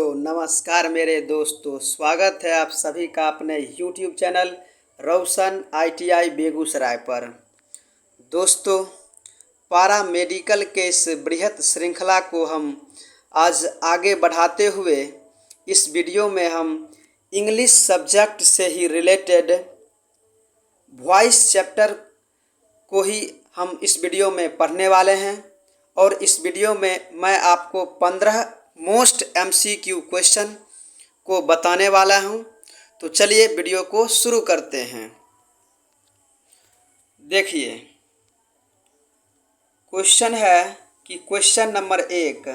नमस्कार मेरे दोस्तों, स्वागत है आप सभी का अपने YouTube चैनल रोशन ITI बेगूसराय पर। दोस्तों, पारा मेडिकल के इस बृहत श्रृंखला को हम आज आगे बढ़ाते हुए इस वीडियो में हम इंग्लिश सब्जेक्ट से ही रिलेटेड वॉइस चैप्टर को ही हम इस वीडियो में पढ़ने वाले हैं। और इस वीडियो में मैं आपको 15 मोस्ट MCQ क्वेश्चन को बताने वाला हूं। तो चलिए वीडियो को शुरू करते हैं। देखिए, क्वेश्चन है कि क्वेश्चन नंबर 1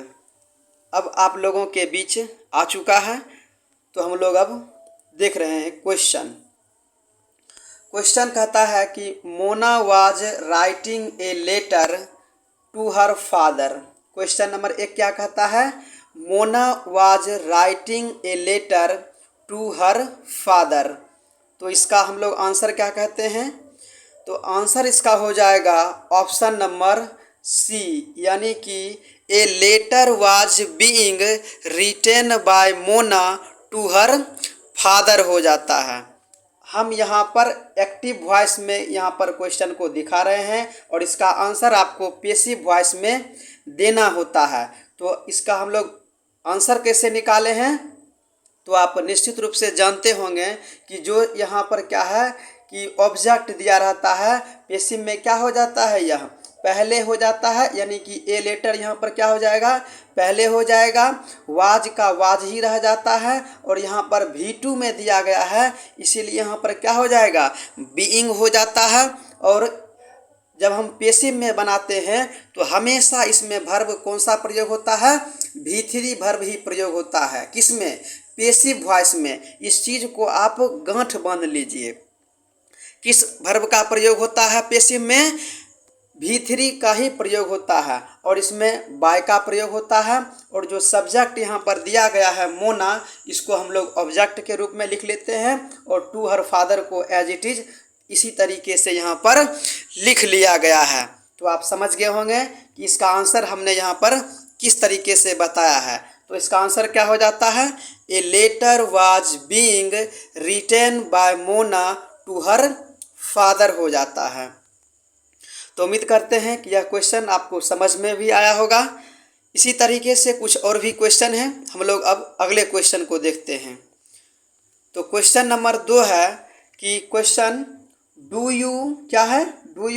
अब आप लोगों के बीच आ चुका है। तो हम लोग अब देख रहे हैं क्वेश्चन कहता है कि Mona was writing a letter to her father. Question number 1 क्या कहता है? Mona was writing a letter to her father. तो इसका हम लोग आंसर क्या कहते हैं? तो आंसर इसका हो जाएगा ऑप्शन नंबर सी, यानी कि a letter was being written by Mona to her father हो जाता है। हम यहाँ पर एक्टिव वॉइस में यहाँ पर क्वेश्चन को दिखा रहे हैं और इसका आंसर आपको पैसिव वॉइस में देना होता है। तो इसका हम लोग आंसर कैसे निकाले हैं तो आप निश्चित रूप से जानते होंगे कि जो यहाँ पर क्या है कि ऑब्जेक्ट दिया रहता है, पैसिव में क्या हो जाता है, यह पहले हो जाता है, यानी कि ए लेटर यहाँ पर क्या हो जाएगा, पहले हो जाएगा। वाज का वाज ही रह जाता है और यहाँ पर V2 में दिया गया है, इसीलिए यहाँ पर क्या हो जाएगा, बीइंग हो जाता है। और जब हम पैसिव में बनाते हैं तो हमेशा इसमें वर्ब कौन सा प्रयोग होता है, V3 वर्ब ही प्रयोग होता है। किसमें? पैसिव वॉइस में। इस चीज़ को आप गांठ बांध लीजिए। किस वर्ब का प्रयोग होता है पैसिव में? V3 का ही प्रयोग होता है और इसमें बाय का प्रयोग होता है। और जो सब्जेक्ट यहाँ पर दिया गया है मोना, इसको हम लोग ऑब्जेक्ट के रूप में लिख लेते हैं और टू हर फादर को एज इट इज इसी तरीके से यहाँ पर लिख लिया गया है। तो आप समझ गए होंगे कि इसका आंसर हमने यहाँ पर किस तरीके से बताया है। तो इसका आंसर क्या हो जाता है? A letter was being written by Mona to her father हो जाता है। तो उम्मीद करते हैं कि यह क्वेश्चन आपको समझ में भी आया होगा। इसी तरीके से कुछ और भी क्वेश्चन हैं, हम लोग अब अगले क्वेश्चन को देखते हैं। तो क्वेश्चन नंबर 2 है कि क्वेश्चन डू यू क्या है, डू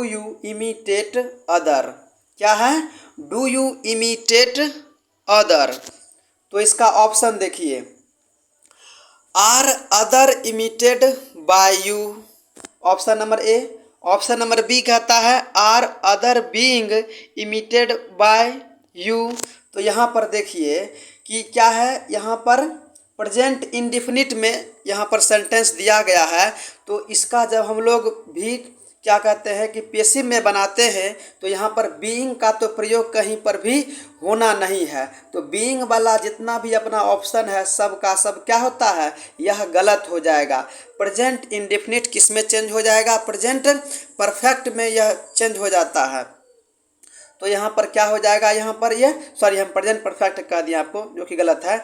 यू इमिटेट अदर, क्या है, डू यू इमिटेट अदर। तो इसका ऑप्शन देखिए, are other imitated by you, option number A. Option number B कहता है are other being imitated by you. तो यहाँ पर देखिए कि क्या है, यहाँ पर प्रेजेंट इंडेफिनिट में यहाँ पर सेंटेंस दिया गया है। तो इसका जब हम लोग भी क्या कहते हैं कि पैसिव में बनाते हैं तो यहाँ पर बीइंग का तो प्रयोग कहीं पर भी होना नहीं है। तो बीइंग वाला जितना भी अपना ऑप्शन है सब का सब क्या होता है, यह गलत हो जाएगा। प्रेजेंट इंडेफिनिट किस में चेंज हो जाएगा, प्रेजेंट परफेक्ट में यह चेंज हो जाता है। तो यहाँ पर क्या हो जाएगा, यहाँ पर यह हम प्रेजेंट परफेक्ट कह दिया आपको, जो कि गलत है।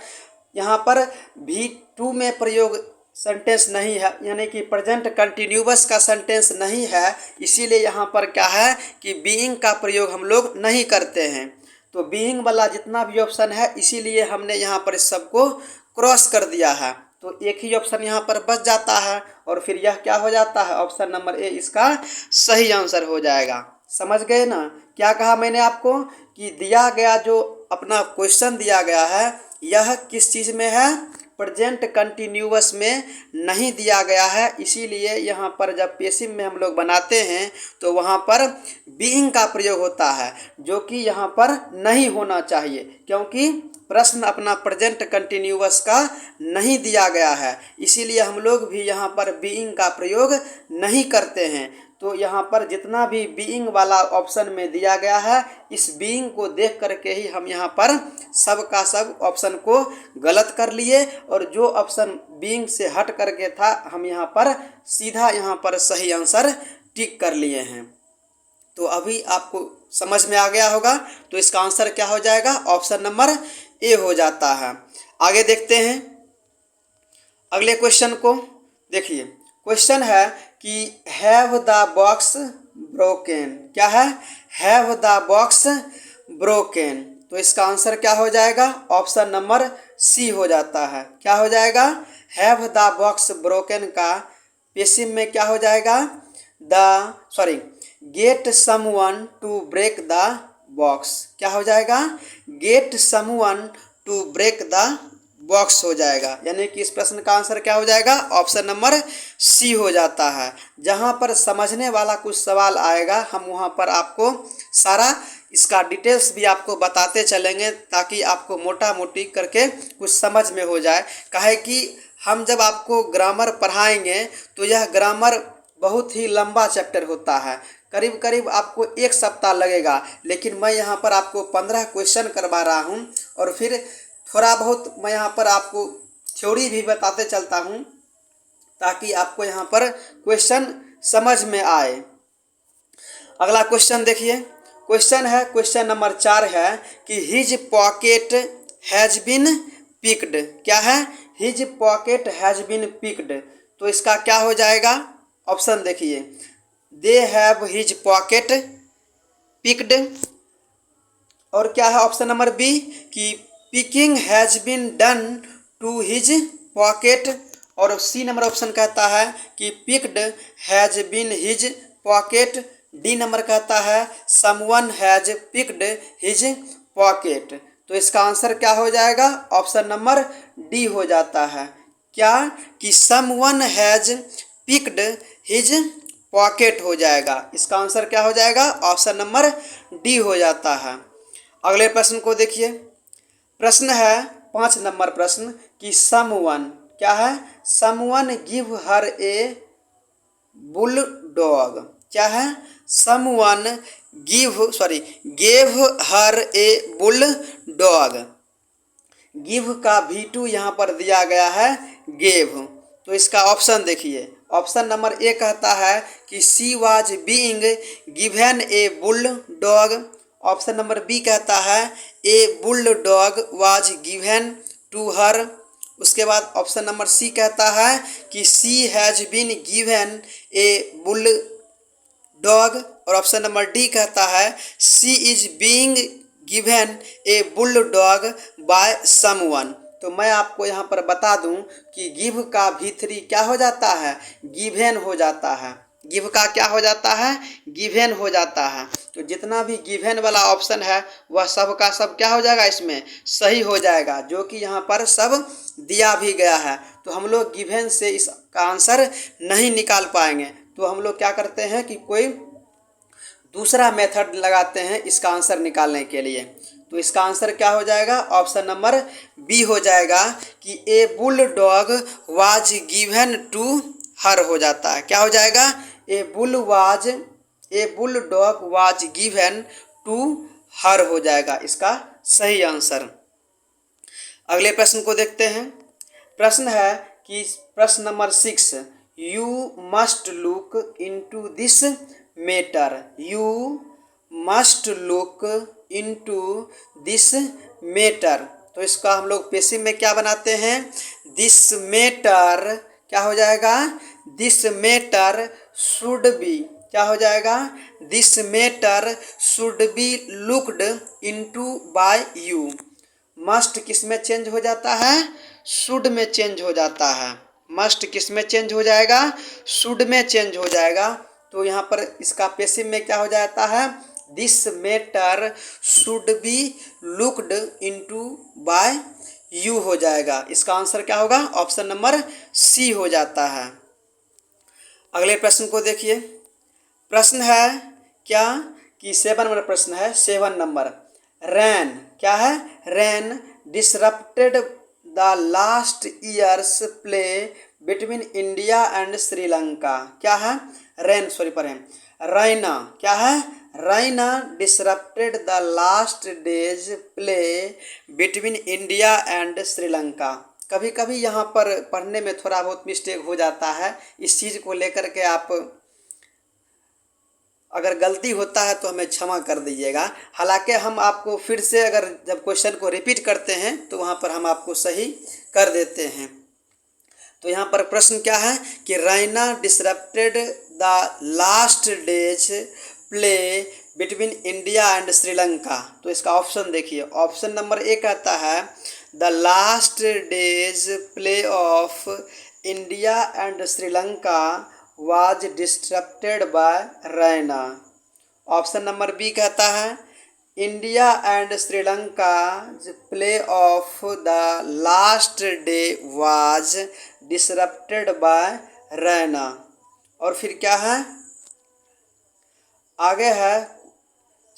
यहाँ पर V2 में प्रयोग सेंटेंस नहीं है, यानी कि प्रेजेंट कंटिन्यूअस का सेंटेंस नहीं है, इसीलिए यहाँ पर क्या है कि बीइंग का प्रयोग हम लोग नहीं करते हैं। तो बीइंग वाला जितना भी ऑप्शन है, इसीलिए हमने यहाँ पर इस सब को क्रॉस कर दिया है। तो एक ही ऑप्शन यहाँ पर बच जाता है और फिर यह क्या हो जाता है, ऑप्शन नंबर ए इसका सही आंसर हो जाएगा। समझ गए ना? क्या कहा मैंने आपको कि दिया गया जो अपना क्वेश्चन दिया गया है, यह किस चीज़ में है, प्रेजेंट कंटिन्यूअस में नहीं दिया गया है। इसीलिए यहाँ पर जब पैसिव में हम लोग बनाते हैं तो वहाँ पर बीइंग का प्रयोग होता है, जो कि यहाँ पर नहीं होना चाहिए, क्योंकि प्रश्न अपना प्रेजेंट कंटिन्यूअस का नहीं दिया गया है। इसीलिए हम लोग भी यहाँ पर बीइंग का प्रयोग नहीं करते हैं। तो यहाँ पर जितना भी बीइंग वाला ऑप्शन में दिया गया है, इस बीइंग को देख करके ही हम यहाँ पर सब का सब ऑप्शन को गलत कर लिए और जो ऑप्शन बीइंग से हट करके था हम यहाँ पर सीधा यहाँ पर सही आंसर टिक कर लिए हैं। तो अभी आपको समझ में आ गया होगा। तो इसका आंसर क्या हो जाएगा, ऑप्शन नंबर ए हो जाता है। आगे देखते हैं अगले क्वेश्चन को। देखिए क्वेश्चन है कि हैव द बॉक्स ब्रोकन। क्या है? Have the box broken. तो इसका आंसर क्या हो जाएगा? ऑप्शन नंबर सी हो जाता है। क्या हो जाएगा? हैव द बॉक्स ब्रोकन का पेसिव में क्या हो जाएगा? Get someone to break the box. क्या हो जाएगा? Get someone to break the box हो जाएगा। यानी कि इस प्रश्न का आंसर क्या हो जाएगा? ऑप्शन नंबर सी हो जाता है। जहां पर समझने वाला कुछ सवाल आएगा हम वहां पर आपको सारा इसका डिटेल्स भी आपको बताते चलेंगे, ताकि आपको मोटा मोटी करके कुछ समझ में हो जाए। काहे कि हम जब आपको ग्रामर पढ़ाएंगे तो यह ग्रामर बहुत ही लंबा चैप्टर होता है, करीब करीब आपको एक सप्ताह लगेगा। लेकिन मैं यहाँ पर आपको 15 क्वेश्चन करवा रहा हूँ और फिर थोड़ा बहुत मैं यहाँ पर आपको थ्योरी भी बताते चलता हूँ, ताकि आपको यहाँ पर क्वेश्चन समझ में आए। अगला क्वेश्चन देखिए। क्वेश्चन है, क्वेश्चन नंबर 4 है कि his pocket has been picked. क्या है? His pocket has been picked. तो इसका क्या हो जाएगा? ऑप्शन देखिए, they have his pocket picked. और क्या है ऑप्शन नंबर बी कि picking has been done to his pocket. और सी नंबर ऑप्शन कहता है कि picked has been his pocket. D number कहता है someone has picked his pocket. तो इसका आंसर क्या हो जाएगा? ऑप्शन नंबर डी हो जाता है। क्या? कि someone has picked his pocket हो जाएगा। इसका आंसर क्या हो जाएगा? ऑप्शन नंबर डी हो जाता है। अगले प्रश्न को देखिए। प्रश्न है 5 नंबर प्रश्न कि समवन। क्या है? समवन गिव हर ए बुलडॉग। क्या है? समवन गेव हर ए बुलडॉग। गिव का V2 यहाँ पर दिया गया है गेव। तो इसका ऑप्शन देखिए। ऑप्शन नंबर ए कहता है कि she was being given a bulldog. Option number B कहता है a bulldog was given to her. उसके बाद ऑप्शन नंबर सी कहता है कि she has been given a bulldog. और ऑप्शन नंबर डी कहता है she is being given a bulldog by someone. तो मैं आपको यहाँ पर बता दूं कि गिव का V3 क्या हो जाता है? गिवन हो जाता है। गिव का क्या हो जाता है? गिवन हो जाता है। तो जितना भी गिवन वाला ऑप्शन है वह सब का सब क्या हो जाएगा? इसमें सही हो जाएगा, जो कि यहाँ पर सब दिया भी गया है। तो हम लोग गिवन से इसका आंसर नहीं निकाल पाएंगे। तो हम लोग क्या करते हैं कि कोई दूसरा मेथड लगाते हैं इसका आंसर निकालने के लिए। तो इसका आंसर क्या हो जाएगा? ऑप्शन नंबर बी हो जाएगा कि a bulldog was given to her हो जाता है। क्या हो जाएगा? A bulldog was given to her हो जाएगा इसका सही आंसर। अगले प्रश्न को देखते हैं। प्रश्न है कि प्रश्न number 6, you must look into this matter. You must look into this matter. तो इसका हम लोग पेसिव में क्या बनाते हैं? दिस मैटर क्या हो जाएगा? This matter should be. क्या हो जाएगा? This matter should be looked into bye you. Must किस में चेंज हो जाता है? शुड में चेंज हो जाता है। मस्ट किस में चेंज हो जाएगा? शुड में चेंज हो जाएगा। तो यहाँ पर इसका पेसिव में क्या हो जाता है? This matter should be looked into bye you हो जाएगा। इसका आंसर क्या होगा? ऑप्शन नंबर सी हो जाता है। अगले प्रश्न को देखिए। प्रश्न है क्या कि 7 नंबर प्रश्न है। 7 नंबर, रैन। क्या है? Rain disrupted the last years play between India and Sri Lanka. क्या है? रैना। क्या है? Raina disrupted the last days play between India and Sri Lanka. कभी कभी यहाँ पर पढ़ने में थोड़ा बहुत मिस्टेक हो जाता है। इस चीज़ को लेकर के आप अगर गलती होता है तो हमें क्षमा कर दीजिएगा। हालांकि हम आपको फिर से अगर जब क्वेश्चन को रिपीट करते हैं तो वहाँ पर हम आपको सही कर देते हैं। तो यहाँ पर प्रश्न क्या है कि Raina disrupted the last days play between India and Sri Lanka. तो इसका ऑप्शन देखिए, ऑप्शन नंबर ए कहता है the last days play of India and Sri Lanka was disrupted by Raina. Option number B कहता है India and Sri Lanka play of the last day was disrupted by Raina. और फिर क्या है, आगे है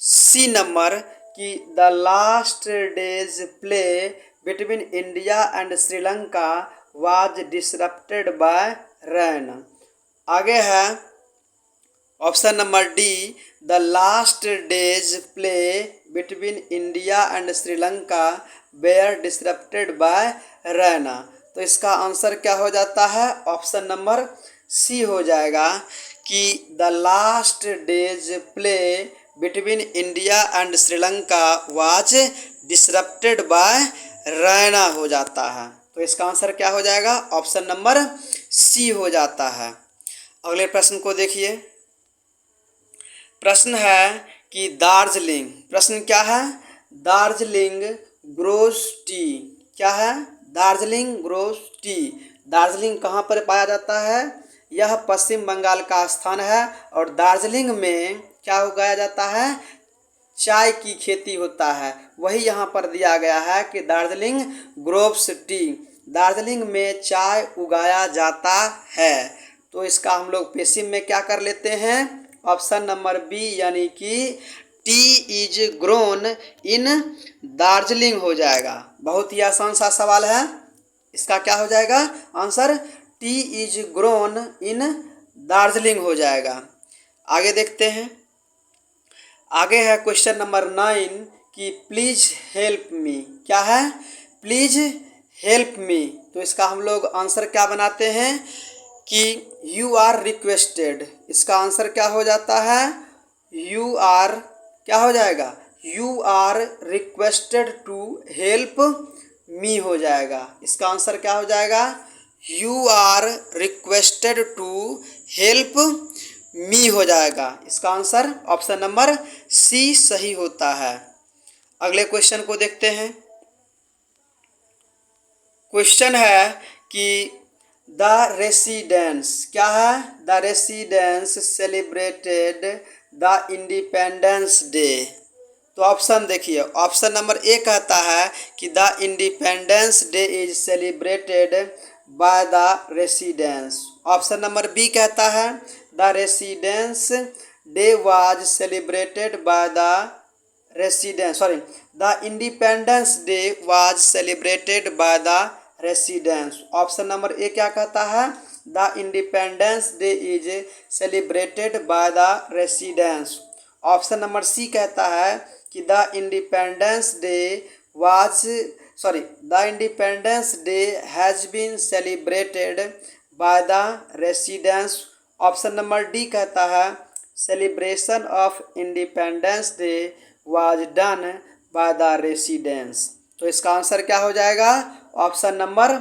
सी नंबर कि the last days play between India and Sri Lanka was disrupted by Raina. आगे है option number D the last days play between India and Sri Lanka were disrupted by Raina. तो इसका आंसर क्या हो जाता है, ऑप्शन नंबर सी हो जाएगा कि the last days play between India and Sri Lanka was disrupted by Raina हो जाता है। तो इसका आंसर क्या हो जाएगा, ऑप्शन नंबर सी हो जाता है। अगले प्रश्न को देखिए, प्रश्न है कि दार्जिलिंग, प्रश्न क्या है, दार्जिलिंग ग्रोस टी, क्या है, दार्जिलिंग ग्रोस टी। दार्जिलिंग कहाँ पर पाया जाता है, यह पश्चिम बंगाल का स्थान है और दार्जिलिंग में क्या उगाया जाता है, चाय की खेती होता है। वही यहाँ पर दिया गया है कि दार्जिलिंग ग्रोव्स टी, दार्जिलिंग में चाय उगाया जाता है। तो इसका हम लोग पेसिव में क्या कर लेते हैं, ऑप्शन नंबर बी यानी कि T is grown in Darjeeling हो जाएगा। बहुत ही आसान सा सवाल है, इसका क्या हो जाएगा answer, T is grown in Darjeeling हो जाएगा। आगे देखते हैं, आगे है क्वेश्चन नंबर 9 कि प्लीज हेल्प मी, क्या है, प्लीज हेल्प मी। तो इसका हम लोग आंसर क्या बनाते हैं कि यू आर रिक्वेस्टेड। इसका आंसर क्या हो जाता है, यू आर, क्या हो जाएगा, you are requested to help me हो जाएगा। इसका आंसर क्या हो जाएगा, you are requested to help me हो जाएगा। इसका आंसर ऑप्शन नंबर सी सही होता है। अगले क्वेश्चन को देखते हैं, क्वेश्चन है कि द रेसिडेंस, क्या है, the residents celebrated the Independence Day. तो ऑप्शन देखिए, ऑप्शन नंबर ए कहता है कि the Independence Day is celebrated by the residents. Option number B कहता है the residents day was celebrated by the residents, sorry, the Independence Day was celebrated by the residents. Option number A क्या कहता है, the Independence Day is celebrated by the residents. Option number C कहता है कि the Independence Day was, sorry, the Independence Day has been celebrated by the residents. Option number D कहता है celebration of Independence Day was done by the residents. तो इसका answer क्या हो जाएगा, ऑप्शन नंबर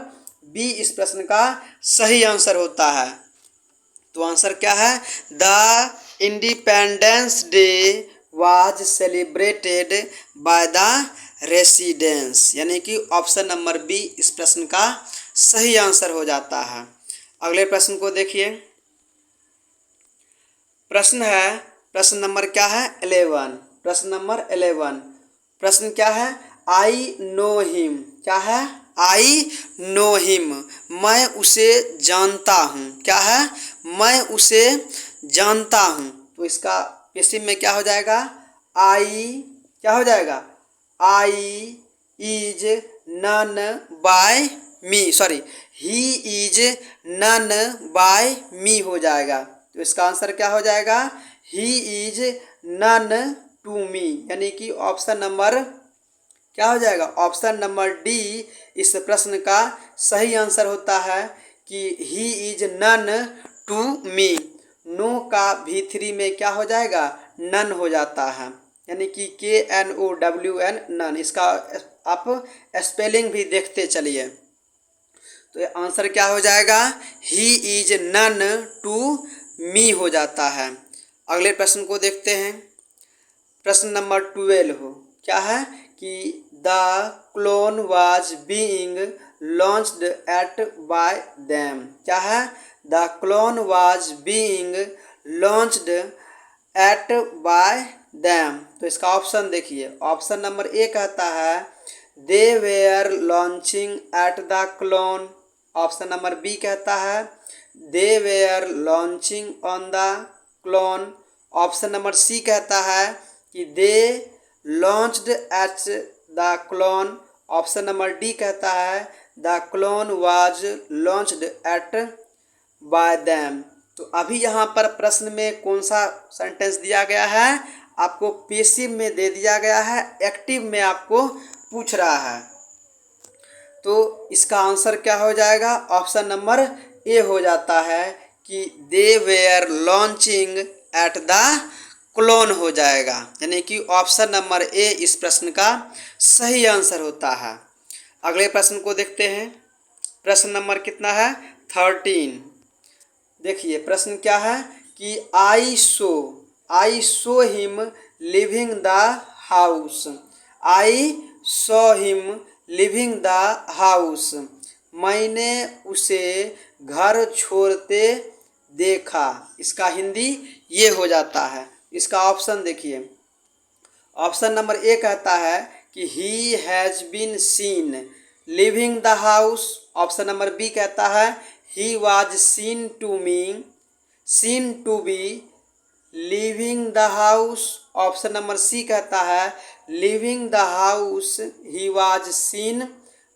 बी इस प्रश्न का सही आंसर होता है। तो आंसर क्या है, the Independence Day was celebrated by the residence, यानी कि ऑप्शन नंबर बी इस प्रश्न का सही आंसर हो जाता है। अगले प्रश्न को देखिए, प्रश्न है, प्रश्न नंबर क्या है 11, प्रश्न नंबर 11, प्रश्न क्या है, आई नो हिम, क्या है, आई नो हिम, मैं उसे जानता हूँ, क्या है, मैं उसे जानता हूँ। तो इसका पेसिव में क्या हो जाएगा, आई, क्या हो जाएगा, I is known by me, sorry, he is known by me हो जाएगा। तो इसका आंसर क्या हो जाएगा, he is none to me, यानी कि ऑप्शन नंबर क्या हो जाएगा, ऑप्शन नंबर डी इस प्रश्न का सही आंसर होता है कि he is none to me. Know का V3 में क्या हो जाएगा, नन हो जाता है, यानी कि KNOWN नन। इसका आप स्पेलिंग भी देखते चलिए। तो ये आंसर क्या हो जाएगा, he is none to me हो जाता है। अगले प्रश्न को देखते हैं। प्रश्न नंबर 12 हो क्या है कि the clown was being laughed at by them. क्या है, the clown was being laughed at by them. तो इसका ऑप्शन देखिए, ऑप्शन नंबर ए कहता है they were laughing at the clown. Option number B कहता है they were laughing on the clown. Option number C कहता है कि they laughed at the clown. Option number D कहता है the clown was laughed at by them. तो अभी यहाँ पर प्रश्न में कौन सा सेंटेंस दिया गया है, आपको पैसिव में दे दिया गया है, एक्टिव में आपको पूछ रहा है। तो इसका आंसर क्या हो जाएगा, ऑप्शन नंबर ए हो जाता है कि they were laughing at the clown हो जाएगा, यानी कि ऑप्शन नंबर ए इस प्रश्न का सही आंसर होता है। अगले प्रश्न को देखते हैं। प्रश्न नंबर कितना है, 13। देखिए प्रश्न क्या है कि I saw him leaving the house. I saw him leaving the house. मैंने उसे घर छोड़ते देखा। इसका हिंदी ये हो जाता है। इसका ऑप्शन देखिए, ऑप्शन नंबर ए कहता है कि he has been seen leaving the house. Option number B कहता है he was seen to be leaving the house. Option number C कहता है leaving the house he was seen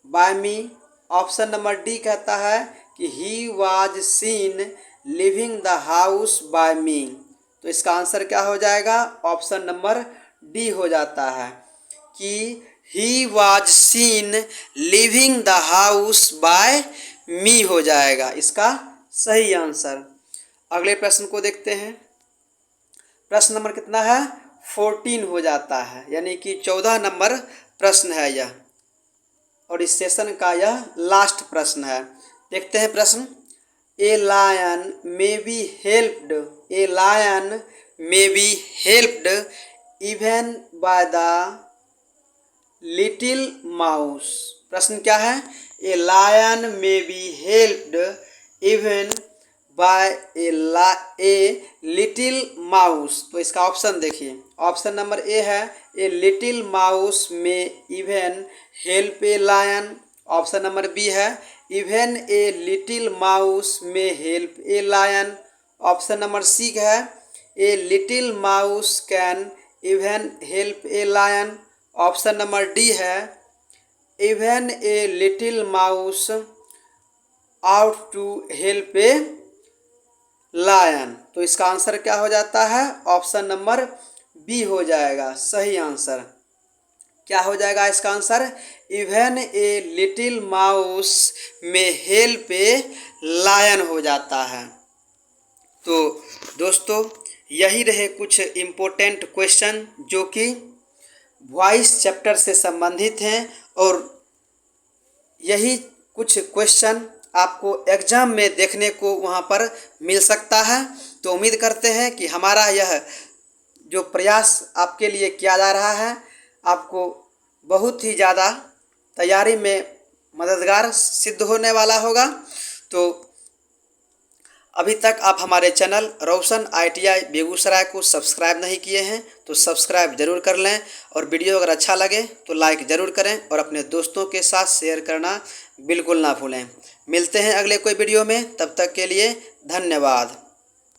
by me. Option number D कहता है कि he was seen leaving the house by me. तो इसका answer क्या हो जाएगा, ऑप्शन नंबर डी हो जाता है कि he was seen leaving the house by me हो जाएगा इसका सही आंसर। अगले प्रश्न को देखते हैं। प्रश्न नंबर कितना है, 14 हो जाता है, यानी कि 14 नंबर प्रश्न है यह, और इस सेशन का यह लास्ट प्रश्न है। देखते हैं प्रश्न। A lion may be helped even by the little mouse. प्रश्न क्या है, a lion may be helped even by a little mouse. तो इसका ऑप्शन देखिए, ऑप्शन नंबर ए है a little mouse may even help a lion. Option number B है even a little mouse may help a lion. Option number C है a little mouse can even help a lion. Option number D है even a little mouse out to help a lion. तो इसका answer क्या हो जाता है, option number B हो जाएगा सही आंसर। क्या हो जाएगा इसका answer, even a little mouse may help a lion हो जाता है। तो दोस्तों यही रहे कुछ इम्पोर्टेंट क्वेश्चन जो कि वॉइस चैप्टर से संबंधित हैं, और यही कुछ क्वेश्चन आपको एग्ज़ाम में देखने को वहाँ पर मिल सकता है। तो उम्मीद करते हैं कि हमारा यह जो प्रयास आपके लिए किया जा रहा है आपको बहुत ही ज़्यादा तैयारी में मददगार सिद्ध होने वाला होगा। तो अभी तक आप हमारे चैनल रोशन ITI बेगूसराय को सब्सक्राइब नहीं किए हैं तो सब्सक्राइब ज़रूर कर लें, और वीडियो अगर अच्छा लगे तो लाइक ज़रूर करें और अपने दोस्तों के साथ शेयर करना बिल्कुल ना भूलें। मिलते हैं अगले कोई वीडियो में, तब तक के लिए धन्यवाद।